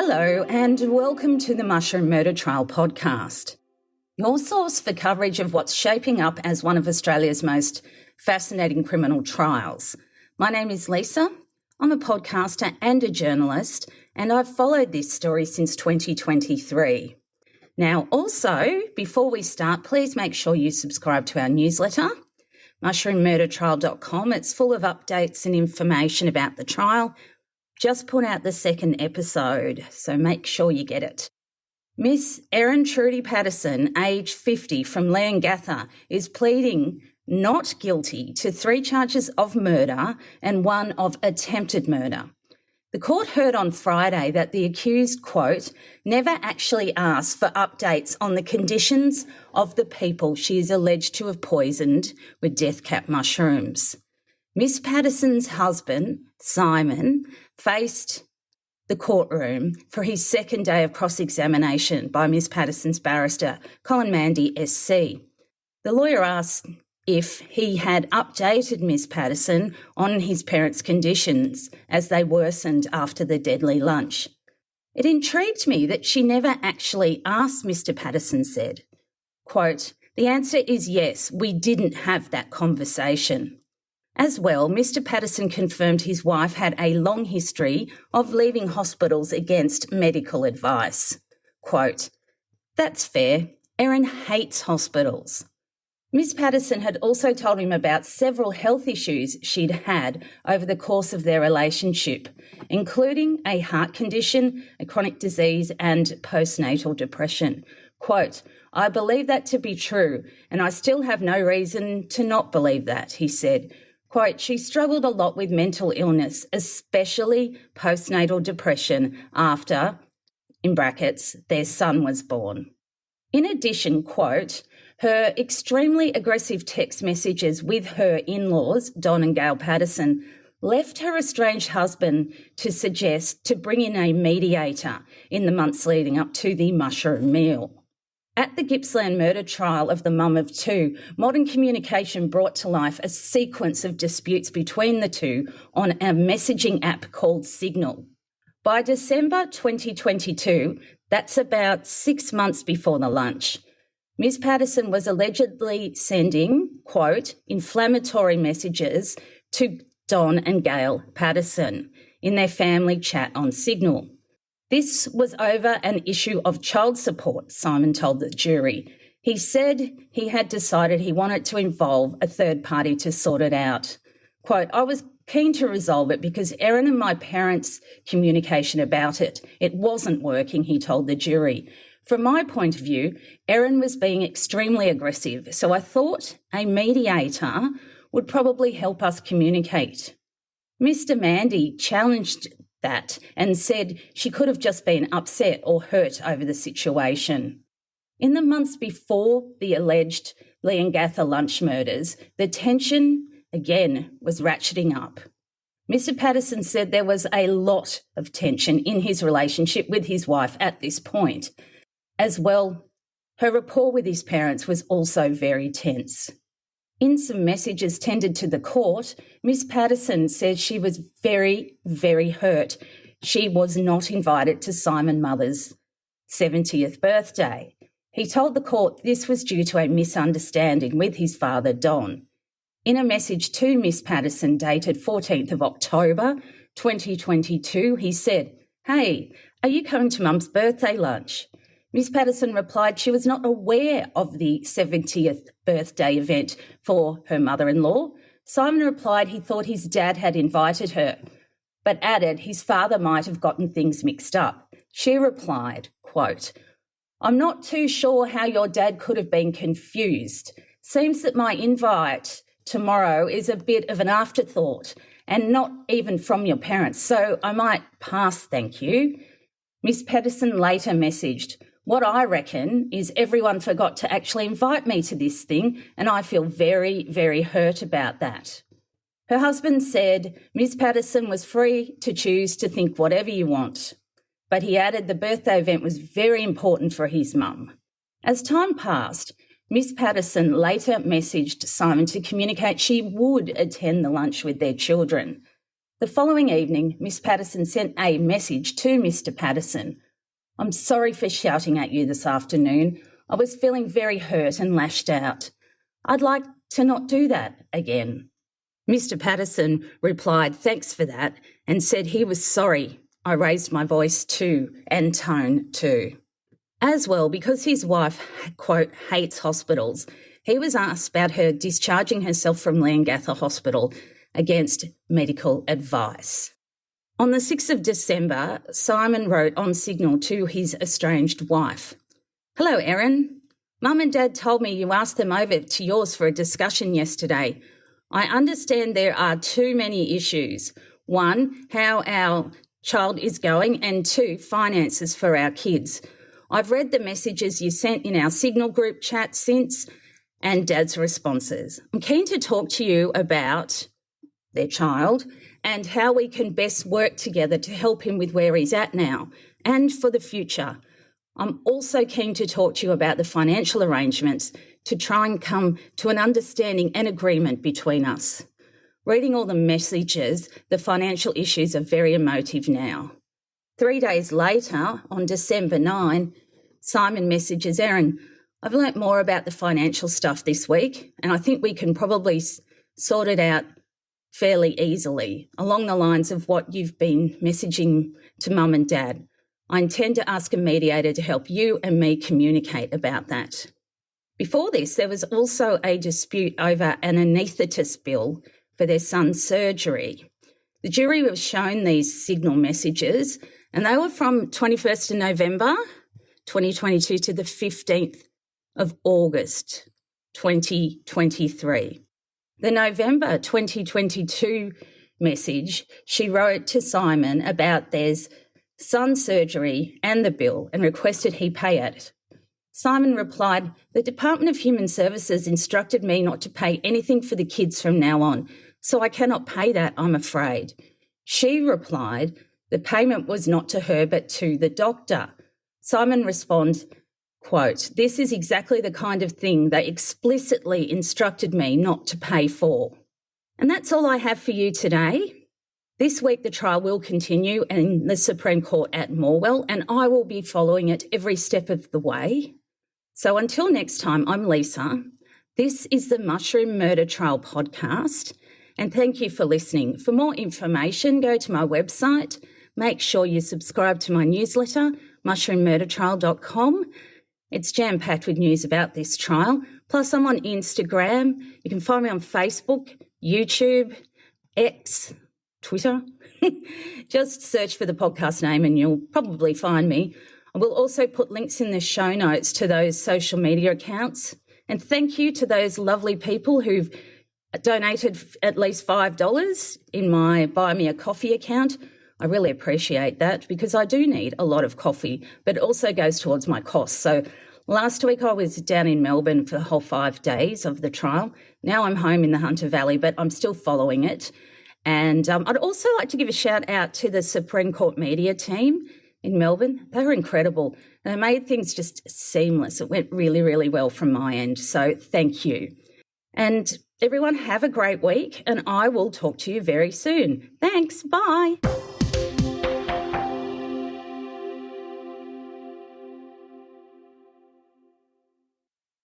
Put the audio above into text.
Hello and welcome to the Mushroom Murder Trial podcast, your source for coverage of what's shaping up as one of Australia's most fascinating criminal trials. My name is Lisa. I'm a podcaster and a journalist, and I've followed this story since 2023. Now, also, before we start, please make sure you subscribe to our newsletter, mushroommurdertrial.com. It's full of updates and information about the trial. Just put out the second episode, so make sure you get it. Miss Erin Patterson, aged 50, from Leongatha, is pleading not guilty to 3 charges of murder and 1 of attempted murder. The court heard on Friday that the accused, quote, never actually asked for updates on the conditions of the people she is alleged to have poisoned with death cap mushrooms. Miss Patterson's husband, Simon, faced the courtroom for his second day of cross-examination by Miss Patterson's barrister, Colin Mandy, SC. The lawyer asked if he had updated Miss Patterson on his parents' conditions as they worsened after the deadly lunch. It intrigued me that she never actually asked, Mr. Patterson said. Quote, the answer is yes, we didn't have that conversation. As well, Mr. Patterson confirmed his wife had a long history of leaving hospitals against medical advice. Quote, that's fair. Erin hates hospitals. Miss Patterson had also told him about several health issues she'd had over the course of their relationship, including a heart condition, a chronic disease, and postnatal depression. Quote, I believe that to be true, and I still have no reason to not believe that, he said. Quote, she struggled a lot with mental illness, especially postnatal depression after, in brackets, their son was born. In addition, quote, her extremely aggressive text messages with her in-laws, Don and Gail Patterson, left her estranged husband to suggest to bring in a mediator in the months leading up to the mushroom meal. At the Gippsland murder trial of the mum of 2, modern communication brought to life a sequence of disputes between the two on a messaging app called Signal. By December 2022, that's about 6 months before the lunch, Ms. Patterson was allegedly sending, quote, inflammatory messages to Don and Gail Patterson in their family chat on Signal. This was over an issue of child support, Simon told the jury. He said he had decided he wanted to involve a third party to sort it out. Quote, I was keen to resolve it because Erin and my parents' communication about it wasn't working, he told the jury. From my point of view, Erin was being extremely aggressive, so I thought a mediator would probably help us communicate. Mr. Mandy challenged that and said she could have just been upset or hurt over the situation. In the months before the alleged Leongatha lunch murders, the tension, again, was ratcheting up. Mr. Patterson said there was a lot of tension in his relationship with his wife at this point. As well, her rapport with his parents was also very tense. In some messages tendered to the court, Miss Patterson said she was very, very hurt. She was not invited to Simon Mother's 70th birthday. He told the court this was due to a misunderstanding with his father, Don. In a message to Miss Patterson dated 14th of October 2022, he said, hey, are you coming to Mum's birthday lunch? Miss Patterson replied she was not aware of the 70th birthday event for her mother-in-law. Simon replied he thought his dad had invited her, but added his father might have gotten things mixed up. She replied, quote, I'm not too sure how your dad could have been confused. Seems that my invite tomorrow is a bit of an afterthought and not even from your parents, so I might pass, thank you. Miss Patterson later messaged, what I reckon is everyone forgot to actually invite me to this thing, and I feel very, very hurt about that. Her husband said Miss Patterson was free to choose to think whatever you want, but he added the birthday event was very important for his mum. As time passed, Miss Patterson later messaged Simon to communicate she would attend the lunch with their children. The following evening, Miss Patterson sent a message to Mr. Patterson. "I'm sorry for shouting at you this afternoon. I was feeling very hurt and lashed out. I'd like to not do that again." Mr. Patterson replied, "Thanks for that," and said he was sorry. I raised my voice too, and tone too. As well, because his wife, quote, hates hospitals, he was asked about her discharging herself from Leongatha Hospital against medical advice. On the 6th of December, Simon wrote on Signal to his estranged wife, "Hello, Erin. Mum and Dad told me you asked them over to yours for a discussion yesterday. I understand there are too many issues. 1, how our child is going, and 2, finances for our kids. I've read the messages you sent in our Signal group chat since and Dad's responses. I'm keen to talk to you about their child and how we can best work together to help him with where he's at now and for the future. I'm also keen to talk to you about the financial arrangements to try and come to an understanding and agreement between us. Reading all the messages, the financial issues are very emotive now." 3 days later, on December 9, Simon messages Erin, "I've learnt more about the financial stuff this week, and I think we can probably sort it out fairly easily, along the lines of what you've been messaging to Mum and Dad. I intend to ask a mediator to help you and me communicate about that." Before this, there was also a dispute over an anaesthetist bill for their son's surgery. The jury was shown these Signal messages, and they were from 21st of November 2022 to the 15th of August 2023. The November 2022 message, she wrote to Simon about their son's surgery and the bill and requested he pay it. Simon replied, "The Department of Human Services instructed me not to pay anything for the kids from now on, so I cannot pay that, I'm afraid." She replied, "The payment was not to her but to the doctor." Simon responds, quote, "This is exactly the kind of thing they explicitly instructed me not to pay for." And that's all I have for you today. This week the trial will continue in the Supreme Court at Morwell, and I will be following it every step of the way. So until next time, I'm Lisa. This is the Mushroom Murder Trial podcast, and thank you for listening. For more information, go to my website. Make sure you subscribe to my newsletter, mushroommurdertrial.com. It's jam-packed with news about this trial. Plus, I'm on Instagram. You can find me on Facebook, YouTube, X, Twitter. Just search for the podcast name and you'll probably find me. I will also put links in the show notes to those social media accounts. And thank you to those lovely people who've donated at least $5 in my Buy Me a Coffee account. I really appreciate that because I do need a lot of coffee, but it also goes towards my costs. So last week I was down in Melbourne for the whole 5 days of the trial. Now I'm home in the Hunter Valley, but I'm still following it. And I'd also like to give a shout out to the Supreme Court media team in Melbourne. They were incredible. They made things just seamless. It went really, really well from my end. So thank you. And everyone have a great week and I will talk to you very soon. Thanks. Bye.